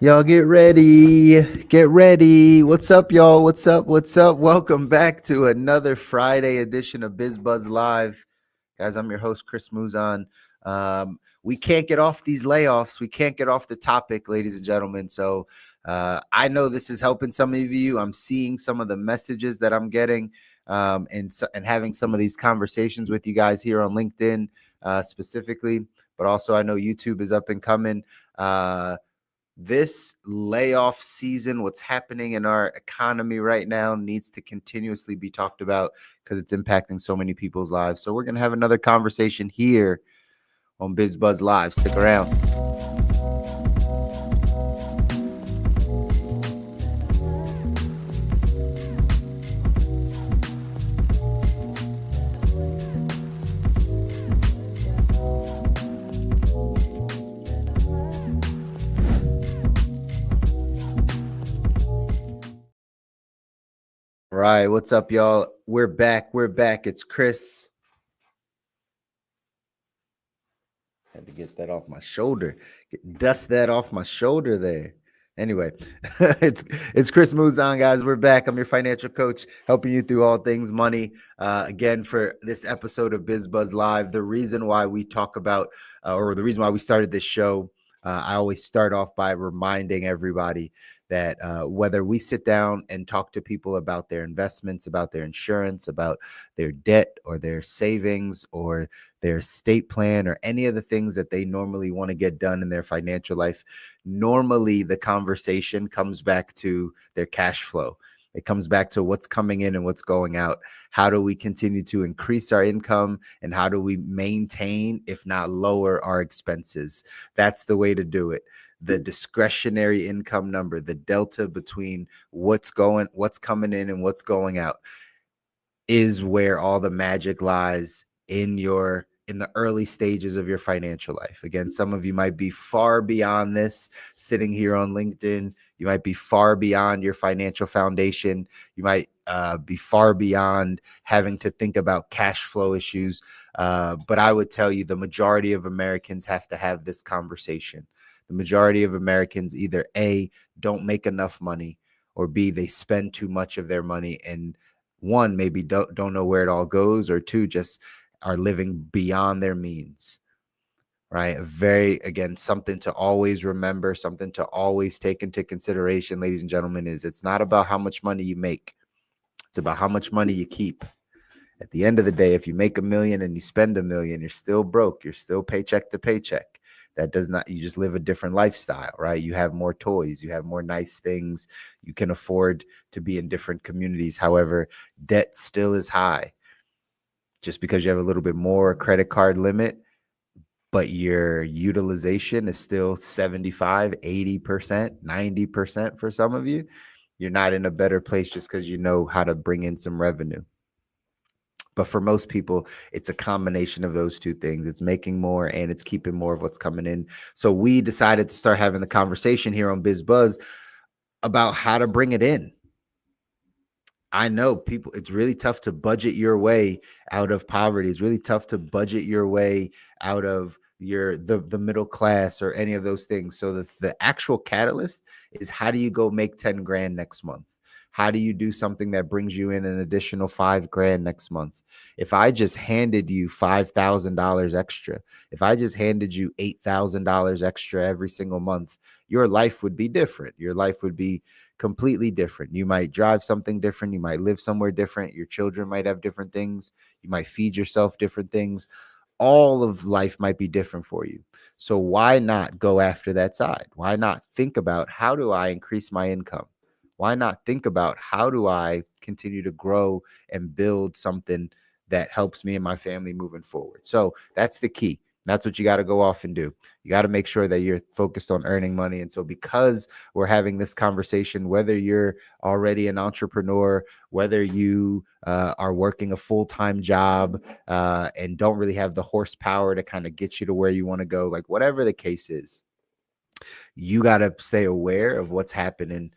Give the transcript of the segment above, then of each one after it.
Y'all get ready. Get ready. What's up, y'all? What's up? What's up? Welcome back to another Friday edition of BizBuzz Live. Guys, I'm your host, Chris Muzan. We can't get off these layoffs. We can't get off the topic, ladies and gentlemen. So I know this is helping some of you. I'm seeing some of the messages that I'm getting and having some of these conversations with you guys here on LinkedIn specifically. But also, I know YouTube is up and coming. This layoff season, what's happening in our economy right now, needs to continuously be talked about because it's impacting so many people's lives. So we're going to have another conversation here on BizBuzz Live. Stick around. All right, what's up, y'all? We're back. It's Chris. Had to get that off my shoulder. Dust that off my shoulder there. Anyway, it's Chris Muzan, guys. We're back. I'm your financial coach, helping you through all things money. Again, for this episode of BizBuzz Live, the reason why we talk about, or the reason why we started this show, I always start off by reminding everybody that whether we sit down and talk to people about their investments, about their insurance, about their debt or their savings or their estate plan or any of the things that they normally want to get done in their financial life, normally the conversation comes back to their cash flow. It comes back to what's coming in and what's going out. How do we continue to increase our income, and how do we maintain, if not lower, our expenses? That's the way to do it. The discretionary income number, the delta between what's coming in and what's going out, is where all the magic lies in the early stages of your financial life. Again, some of you might be far beyond this sitting here on LinkedIn. You might be far beyond your financial foundation. You might be far beyond having to think about cash flow issues. But I would tell you the majority of Americans have to have this conversation. The majority of Americans either A, don't make enough money, or B, they spend too much of their money, and one, maybe don't know where it all goes, or two, just are living beyond their means, right? Again, something to always remember, something to always take into consideration, ladies and gentlemen, is it's not about how much money you make. It's about how much money you keep. At the end of the day, if you make $1 million and you spend $1 million, you're still broke. You're still paycheck to paycheck. You just live a different lifestyle, right? You have more toys, you have more nice things, you can afford to be in different communities. However, debt still is high. Just because you have a little bit more credit card limit, but your utilization is still 75, 80%, 90% for some of you, you're not in a better place just because you know how to bring in some revenue. But for most people, it's a combination of those two things. It's making more and it's keeping more of what's coming in. So we decided to start having the conversation here on BizBuzz about how to bring it in. I know people, it's really tough to budget your way out of poverty. It's really tough to budget your way out of the middle class or any of those things. So the actual catalyst is, how do you go make 10 grand next month? How do you do something that brings you in an additional 5 grand next month? If I just handed you $5,000 extra, if I just handed you $8,000 extra every single month, your life would be different. Your life would be completely different. You might drive something different. You might live somewhere different. Your children might have different things. You might feed yourself different things. All of life might be different for you. So why not go after that side? Why not think about, how do I increase my income? Why not think about, how do I continue to grow and build something that helps me and my family moving forward? So that's the key. That's what you got to go off and do. You got to make sure that you're focused on earning money. And so because we're having this conversation, whether you're already an entrepreneur, whether you are working a full-time job and don't really have the horsepower to kind of get you to where you want to go, like whatever the case is, you got to stay aware of what's happening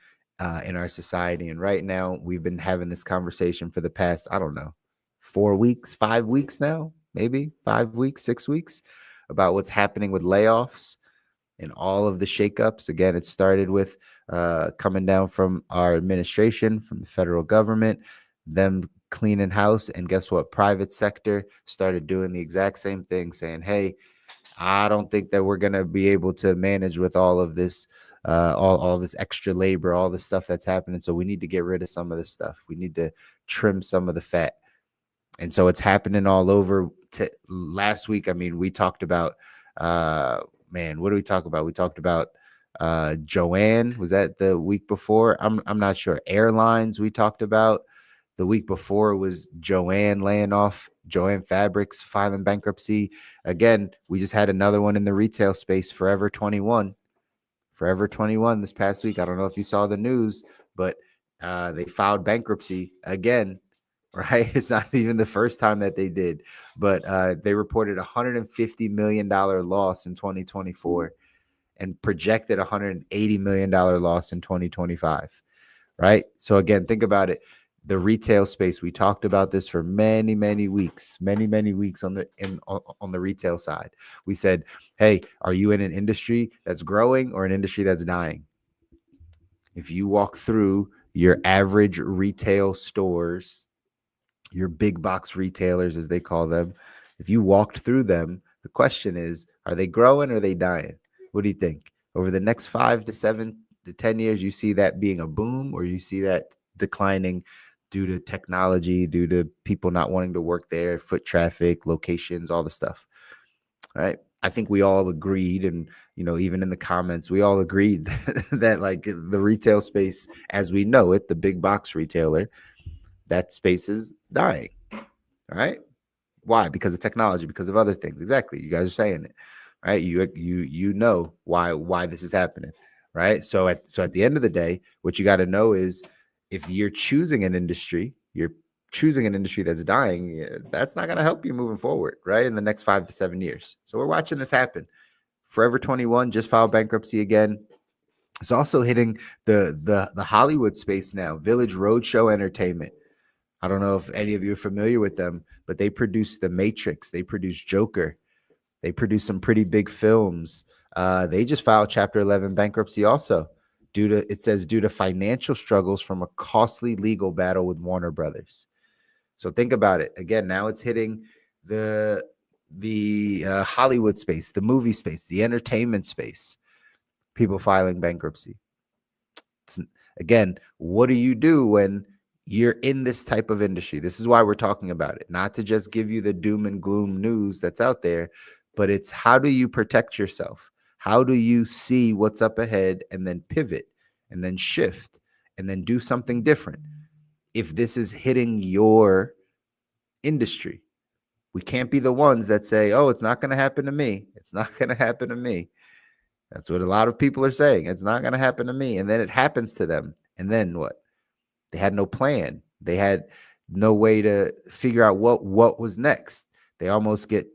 in our society. And right now, we've been having this conversation for the past, I don't know, 4 weeks, 5 weeks now, maybe 5 weeks, 6 weeks, about what's happening with layoffs. in all of the shakeups. Again, it started with coming down from our administration, from the federal government, them cleaning house. And guess what? Private sector started doing the exact same thing, saying, hey, I don't think that we're going to be able to manage with all of this, all this extra labor, all the stuff that's happening. So we need to get rid of some of this stuff. We need to trim some of the fat. And so it's happening all over. Last week, I mean, we talked about, what do we talk about? We talked about Joanne. Was that the week before? I'm not sure. Airlines we talked about. The week before was Joanne laying off, Joanne Fabrics filing bankruptcy. Again, we just had another one in the retail space, Forever 21. Forever 21 this past week. I don't know if you saw the news, but they filed bankruptcy again, right? It's not even the first time that they did, but they reported $150 million loss in 2024 and projected $180 million loss in 2025, right? So again, think about it. The retail space, we talked about this for many weeks on the retail side. We said, hey, are you in an industry that's growing or an industry that's dying? If you walk through your average retail stores, your big box retailers as they call them, if you walked through them, the question is, are they growing or are they dying? What do you think? Over the next 5 to 7 to 10 years, you see that being a boom, or you see that declining due to technology, due to people not wanting to work there, foot traffic, locations, all the stuff, right? I think we all agreed, and even in the comments, we all agreed that like the retail space as we know it, the big box retailer, that space is dying, right? Why? Because of technology, because of other things. Exactly. You guys are saying it, right? You know why this is happening, right? So at the end of the day, what you got to know is, if you're choosing an industry, that's dying, that's not going to help you moving forward, right? In the next 5 to 7 years. So we're watching this happen. Forever 21 just filed bankruptcy again. It's also hitting the Hollywood space now. Village Roadshow Entertainment. I don't know if any of you are familiar with them, but they produce The Matrix. They produce Joker. They produce some pretty big films. They just filed Chapter 11 bankruptcy also, due to financial struggles from a costly legal battle with Warner Brothers. So think about it. Again, now it's hitting the Hollywood space, the movie space, the entertainment space. People filing bankruptcy. Again, what do you do when you're in this type of industry? This is why we're talking about it, not to just give you the doom and gloom news that's out there, but it's how do you protect yourself? How do you see what's up ahead and then pivot and then shift and then do something different? If this is hitting your industry, we can't be the ones that say, oh, it's not going to happen to me. It's not going to happen to me. That's what a lot of people are saying. It's not going to happen to me. And then it happens to them. And then what? They had no plan. They had no way to figure out what was next. They almost get,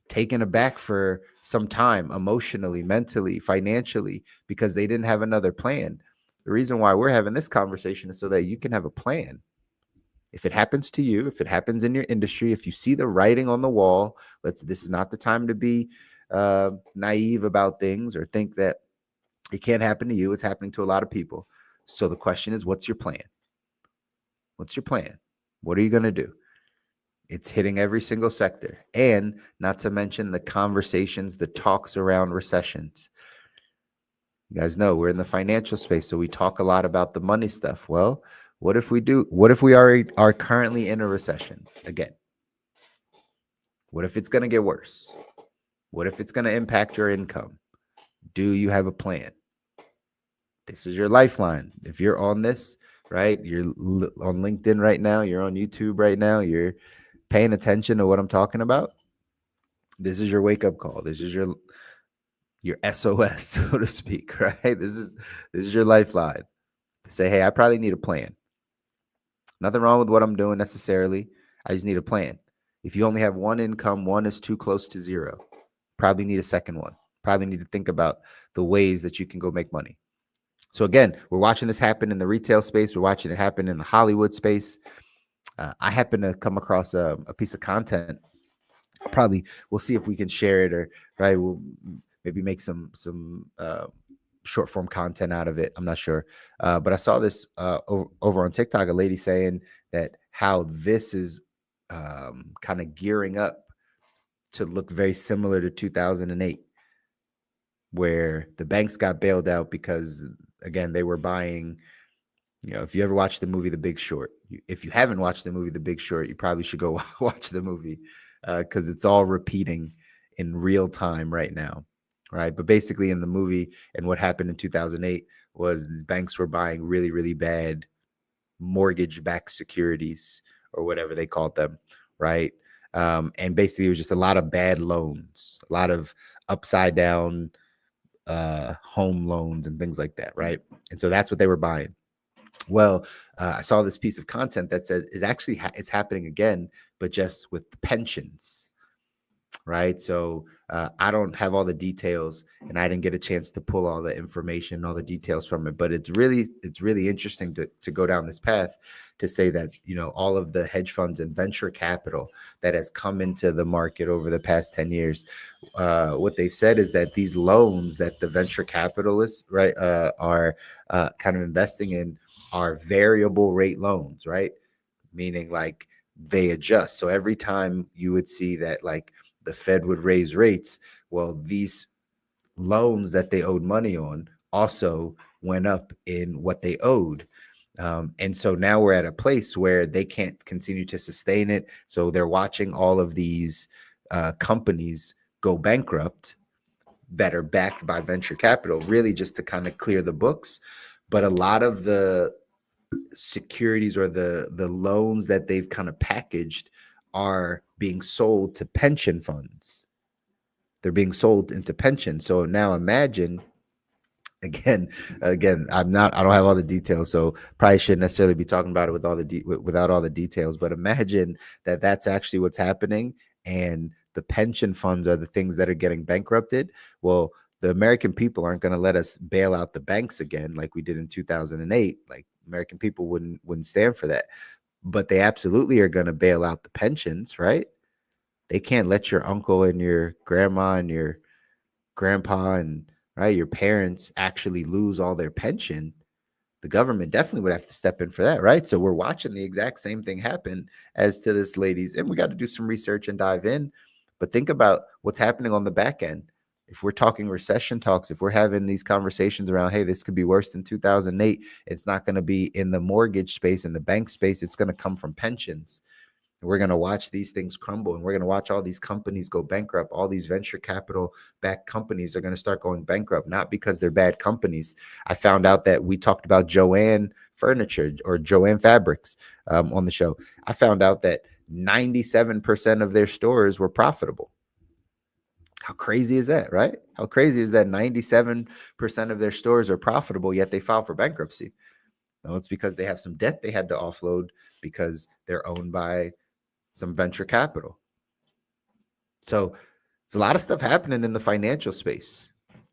taken aback for some time, emotionally, mentally, financially, because they didn't have another plan. The reason why we're having this conversation is so that you can have a plan. If it happens to you, if it happens in your industry, if you see the writing on the wall, this is not the time to be naive about things or think that it can't happen to you. It's happening to a lot of people. So the question is, what's your plan? What's your plan? What are you going to do? It's hitting every single sector, and not to mention the conversations, the talks around recessions. You guys know we're in the financial space, so we talk a lot about the money stuff. Well, what if we are currently in a recession again? What if it's going to get worse? What if it's going to impact your income? Do you have a plan? This is your lifeline. If you're on this, right, you're on LinkedIn right now, you're on YouTube right now, you're paying attention to what I'm talking about, this is your wake-up call. This is your SOS, so to speak, right? This is your lifeline to say, hey, I probably need a plan. Nothing wrong with what I'm doing necessarily. I just need a plan. If you only have one income, one is too close to zero. Probably need a second one. Probably need to think about the ways that you can go make money. So again, we're watching this happen in the retail space. We're watching it happen in the Hollywood space. I happen to come across a piece of content. We'll see if we can share it, or right, maybe make some short form content out of it. I'm not sure. But I saw this over on TikTok, a lady saying that how this is kind of gearing up to look very similar to 2008, where the banks got bailed out because, again, they were buying. If you ever watched the movie The Big Short, if you haven't watched the movie The Big Short, you probably should go watch the movie because it's all repeating in real time right now, right? But basically in the movie and what happened in 2008 was these banks were buying really, really bad mortgage-backed securities or whatever they called them, right? And basically it was just a lot of bad loans, a lot of upside down home loans and things like that, right? And so that's what they were buying. Well, I saw this piece of content that says it's happening again, but just with pensions, right? So I don't have all the details, and I didn't get a chance to pull all the information, all the details from it. But it's really interesting to go down this path to say that all of the hedge funds and venture capital that has come into the market over the past 10 years, what they've said is that these loans that the venture capitalists, right, are kind of investing in are variable rate loans, right? Meaning like they adjust. So every time you would see that like the Fed would raise rates, well, these loans that they owed money on also went up in what they owed. And so now we're at a place where they can't continue to sustain it. So they're watching all of these companies go bankrupt that are backed by venture capital, really just to kind of clear the books. But a lot of the securities or the loans that they've kind of packaged are being sold to pension funds. They're being sold into pension. So now imagine, again, I don't have all the details, so probably shouldn't necessarily be talking about it with without all the details. But imagine that that's actually what's happening, and the pension funds are the things that are getting bankrupted. Well, the American people aren't going to let us bail out the banks again like we did in 2008. Like American people wouldn't stand for that. But they absolutely are going to bail out the pensions, right? They can't let your uncle and your grandma and your grandpa and right your parents actually lose all their pension. The government definitely would have to step in for that, right? So we're watching the exact same thing happen as to this lady's, and we got to do some research and dive in. But think about what's happening on the back end. If we're talking recession talks, if we're having these conversations around, hey, this could be worse than 2008, it's not going to be in the mortgage space, in the bank space, it's going to come from pensions. We're going to watch these things crumble, and we're going to watch all these companies go bankrupt. All these venture capital backed companies are going to start going bankrupt, not because they're bad companies. I found out that we talked about Joann Furniture or Joann Fabrics on the show. I found out that 97% of their stores were profitable. How crazy is that, right? How crazy is that 97% of their stores are profitable, yet they filed for bankruptcy? No, it's because they have some debt they had to offload because they're owned by some venture capital. So it's a lot of stuff happening in the financial space.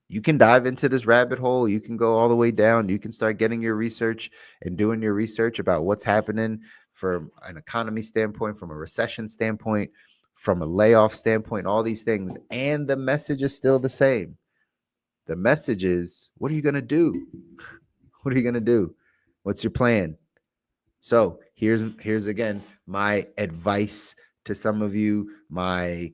You can dive into this rabbit hole. You can go all the way down. You can start getting your research and doing your research about what's happening from an economy standpoint, from a recession standpoint, from a layoff standpoint, all these things. And the message is still the same. The message is, what are you going to do? What are you going to do? What's your plan? So here's again my advice to some of you, my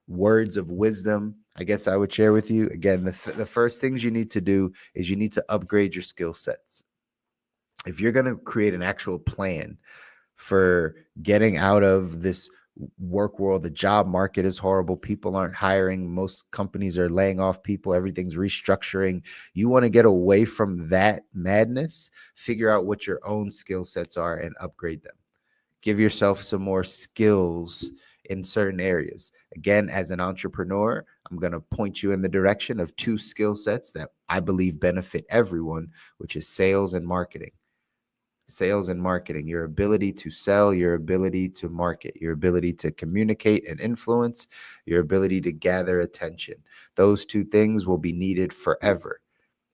words of wisdom, I guess I would share with you. Again, the first things you need to do is you need to upgrade your skill sets. If you're going to create an actual plan for getting out of this work world, the job market is horrible. People aren't hiring. Most companies are laying off people. Everything's restructuring. You want to get away from that madness, figure out what your own skill sets are and upgrade them. Give yourself some more skills in certain areas. Again, as an entrepreneur, I'm going to point you in the direction of two skill sets that I believe benefit everyone, which is sales and marketing. Sales and marketing, your ability to sell, your ability to market, your ability to communicate and influence, your ability to gather attention. Those two things will be needed forever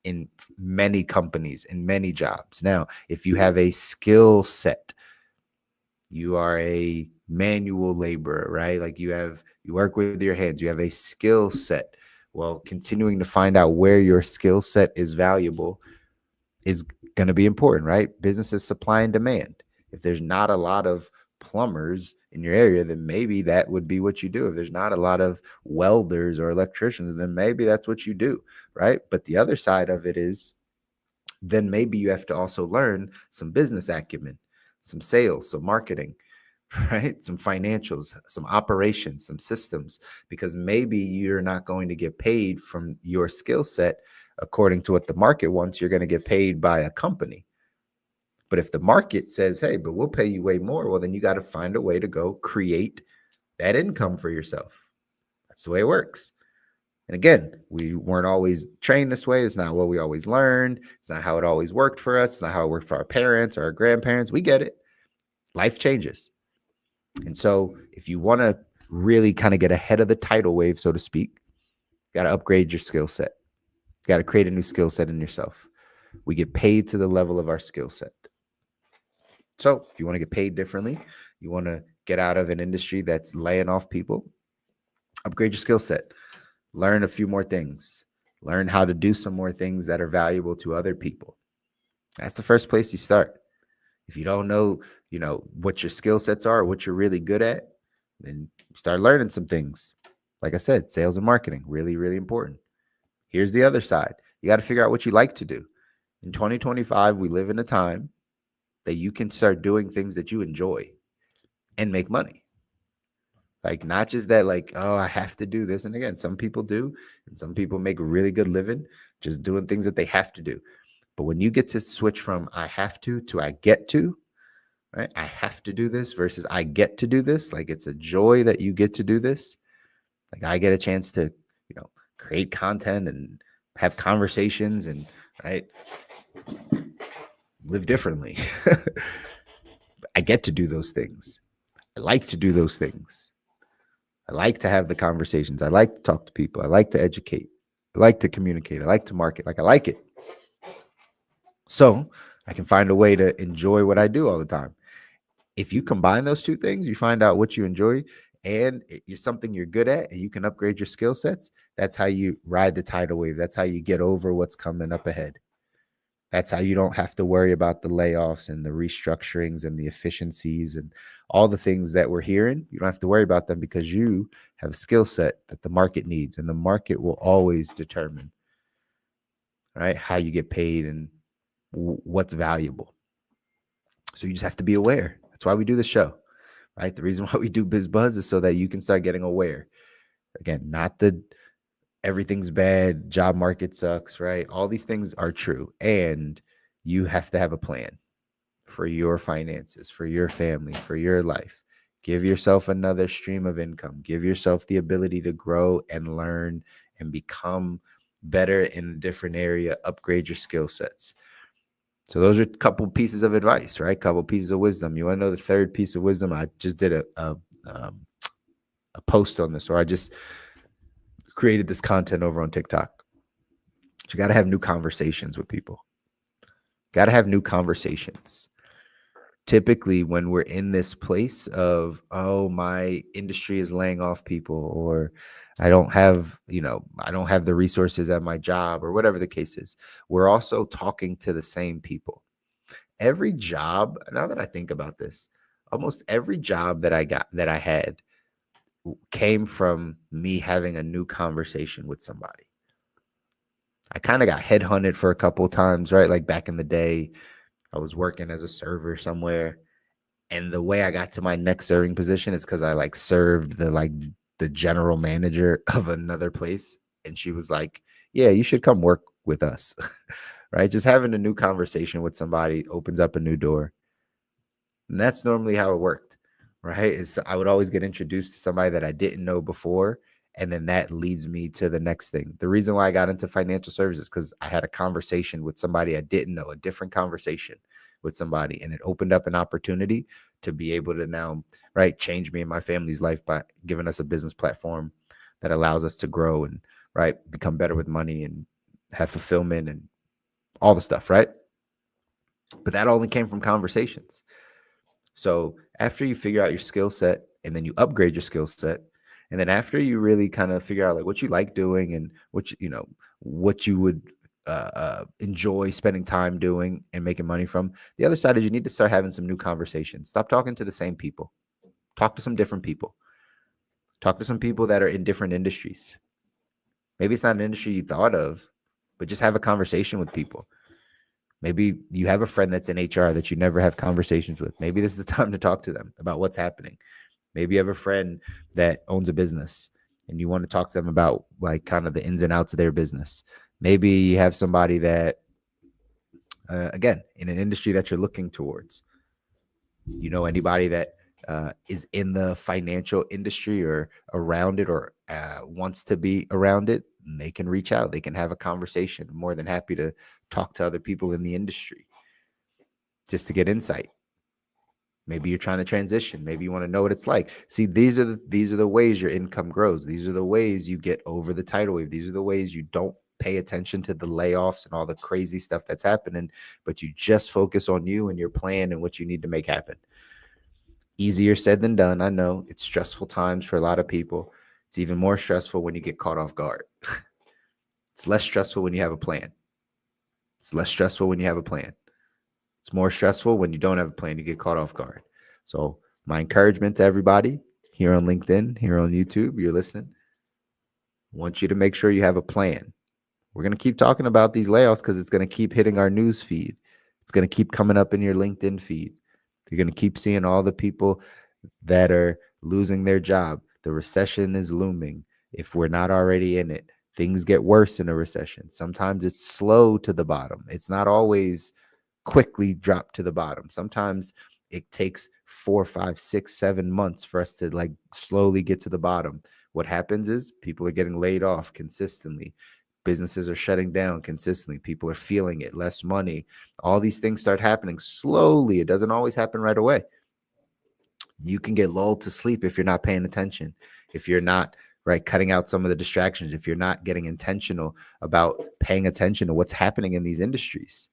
in many companies, in many jobs. Now, if you have a skill set, you are a manual laborer, right? Like you work with your hands, you have a skill set. Well, continuing to find out where your skill set is valuable is going to be important, right? Business is supply and demand. If there's not a lot of plumbers in your area, then maybe that would be what you do. If there's not a lot of welders or electricians, then maybe that's what you do, right? But the other side of it is, then maybe you have to also learn some business acumen, some sales, some marketing, right? Some financials, some operations, some systems, because maybe you're not going to get paid from your skill set according to what the market wants. You're going to get paid by a company. But if the market says, hey, but we'll pay you way more, well, then you got to find a way to go create that income for yourself. That's the way it works. And again, we weren't always trained this way. It's not what we always learned. It's not how it always worked for us. It's not how it worked for our parents or our grandparents. We get it. Life changes. And so if you want to really kind of get ahead of the tidal wave, so to speak, you got to upgrade your skill set. You got to create a new skill set in yourself. We get paid to the level of our skill set. So if you want to get paid differently, you want to get out of an industry that's laying off people, upgrade your skill set. Learn a few more things. Learn how to do some more things that are valuable to other people. That's the first place you start. If you don't know, what your skill sets are, what you're really good at, then start learning some things. Like I said, sales and marketing, really, really important. Here's the other side. You got to figure out what you like to do. In 2025, we live in a time that you can start doing things that you enjoy and make money. Like, not just that, like, oh, I have to do this. And again, some people do, and some people make a really good living just doing things that they have to do. But when you get to switch from I have to I get to, right? I have to do this versus I get to do this. Like, it's a joy that you get to do this. Like, I get a chance to, create content and have conversations and, right, live differently. I get to do those things. I like to do those things. I like to have the conversations. I like to talk to people. I like to educate. I like to communicate. I like to market. Like, I like it. So I can find a way to enjoy what I do all the time. If you combine those two things, you find out what you enjoy and it's something you're good at and you can upgrade your skill sets. That's how you ride the tidal wave. That's how you get over what's coming up ahead. That's how you don't have to worry about the layoffs and the restructurings and the efficiencies and all the things that we're hearing. You don't have to worry about them because you have a skill set that the market needs, and the market will always determine, right, how you get paid and what's valuable. So you just have to be aware. That's why we do the show, right? The reason why we do BizBuzz is so that you can start getting aware. Again, not the everything's bad, job market sucks, right? All these things are true. And you have to have a plan for your finances, for your family, for your life. Give yourself another stream of income. Give yourself the ability to grow and learn and become better in a different area. Upgrade your skill sets. So those are a couple pieces of advice, right? Couple pieces of wisdom. You want to know the third piece of wisdom? I just did a post on this, or I just created this content over on TikTok. You got to have new conversations with people. Got to have new conversations. Typically, when we're in this place of, oh, my industry is laying off people, or I don't have the resources at my job, or whatever the case is, we're also talking to the same people. Every job, now that I think about this, almost every job that I had came from me having a new conversation with somebody. I kind of got headhunted for a couple of times, right? Like back in the day, I was working as a server somewhere. And the way I got to my next serving position is because I served the general manager of another place. And she was like, yeah, you should come work with us, right? Just having a new conversation with somebody opens up a new door. And that's normally how it worked, right? I would always get introduced to somebody that I didn't know before. And then that leads me to the next thing. The reason why I got into financial services is because I had a conversation with somebody I didn't know, a different conversation with somebody. And it opened up an opportunity to be able to now, right, change me and my family's life by giving us a business platform that allows us to grow and, right, become better with money and have fulfillment and all the stuff, right? But that only came from conversations. So after you figure out your skill set and then you upgrade your skill set And then after you really kind of figure out like what you like doing and what you would enjoy spending time doing and making money from, the other side is you need to start having some new conversations. Stop talking to the same people. Talk to some different people. Talk to some people that are in different industries. Maybe it's not an industry you thought of, but just have a conversation with people. Maybe you have a friend that's in HR that you never have conversations with. Maybe this is the time to talk to them about what's happening. Maybe you have a friend that owns a business and you want to talk to them about like kind of the ins and outs of their business. Maybe you have somebody that, again, in an industry that you're looking towards. Anybody that is in the financial industry or around it or wants to be around it, they can reach out. They can have a conversation. I'm more than happy to talk to other people in the industry just to get insight. Maybe you're trying to transition. Maybe you want to know what it's like. See, these are the ways your income grows. These are the ways you get over the tidal wave. These are the ways you don't pay attention to the layoffs and all the crazy stuff that's happening, but you just focus on you and your plan and what you need to make happen. Easier said than done. I know it's stressful times for a lot of people. It's even more stressful when you get caught off guard. It's less stressful when you have a plan. It's less stressful when you have a plan. It's more stressful when you don't have a plan, you get caught off guard. So my encouragement to everybody here on LinkedIn, here on YouTube, you're listening, I want you to make sure you have a plan. We're going to keep talking about these layoffs because it's going to keep hitting our news feed. It's going to keep coming up in your LinkedIn feed. You're going to keep seeing all the people that are losing their job. The recession is looming. If we're not already in it, things get worse in a recession. Sometimes it's slow to the bottom. It's not always quickly drop to the bottom. Sometimes it takes 4, 5, 6, 7 months for us to like slowly get to the bottom. What happens is people are getting laid off consistently. Businesses are shutting down consistently. People are feeling it, less money. All these things start happening slowly. It doesn't always happen right away. You can get lulled to sleep if you're not paying attention, if you're not cutting out some of the distractions, if you're not getting intentional about paying attention to what's happening in these industries.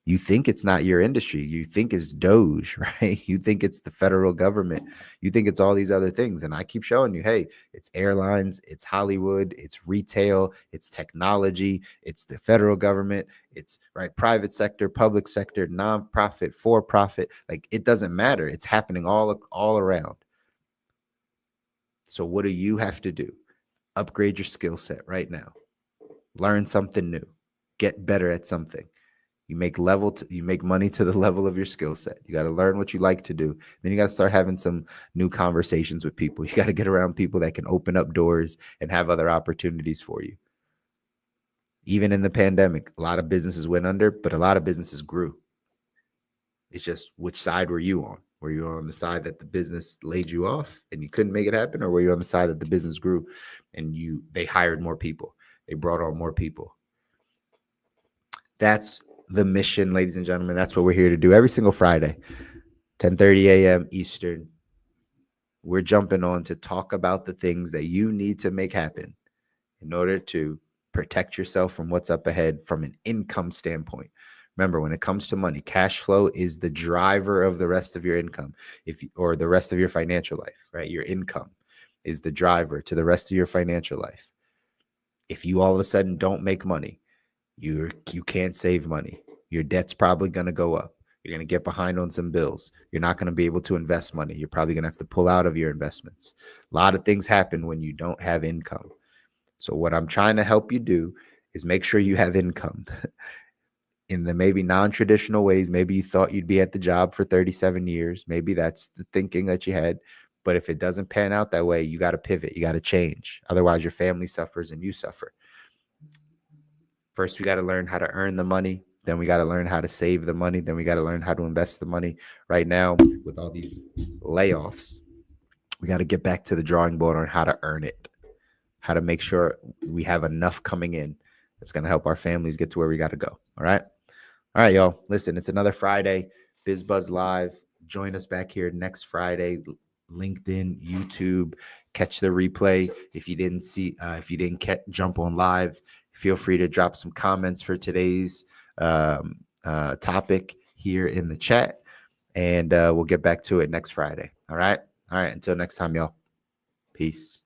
You think it's not your industry. You think it's Doge, right? You think it's the federal government. You think it's all these other things. And I keep showing you, hey, it's airlines, it's Hollywood, it's retail, it's technology, it's the federal government, it's private sector, public sector, nonprofit, for profit. Like it doesn't matter. It's happening all around. So what do you have to do? Upgrade your skill set right now. Learn something new. Get better at something. You make money to the level of your skill set. You got to learn what you like to do. Then you got to start having some new conversations with people. You got to get around people that can open up doors and have other opportunities for you. Even in the pandemic, a lot of businesses went under, but a lot of businesses grew. It's just which side were you on? Were you on the side that the business laid you off and you couldn't make it happen? Or were you on the side that the business grew and they hired more people? They brought on more people. That's the mission, ladies and gentlemen. That's what we're here to do every single Friday, 10:30 a.m. Eastern. We're jumping on to talk about the things that you need to make happen in order to protect yourself from what's up ahead from an income standpoint. Remember, when it comes to money, cash flow is the driver of the rest of your income, or the rest of your financial life, right? Your income is the driver to the rest of your financial life. If you all of a sudden don't make money, you can't save money. Your debt's probably going to go up. You're going to get behind on some bills. You're not going to be able to invest money. You're probably going to have to pull out of your investments. A lot of things happen when you don't have income. So what I'm trying to help you do is make sure you have income in the maybe non-traditional ways. Maybe you thought you'd be at the job for 37 years. Maybe that's the thinking that you had. But if it doesn't pan out that way, you got to pivot. You got to change. Otherwise, your family suffers and you suffer. First, we got to learn how to earn the money. Then we got to learn how to save the money. Then we got to learn how to invest the money. Right now, with all these layoffs, we got to get back to the drawing board on how to earn it, how to make sure we have enough coming in that's going to help our families get to where we got to go. All right. All right, y'all. Listen, it's another Friday, BizBuzz Live. Join us back here next Friday. LinkedIn, YouTube, catch the replay. If you didn't jump on live, feel free to drop some comments for today's topic here in the chat, and we'll get back to it next Friday. All right. Until next time, y'all. Peace.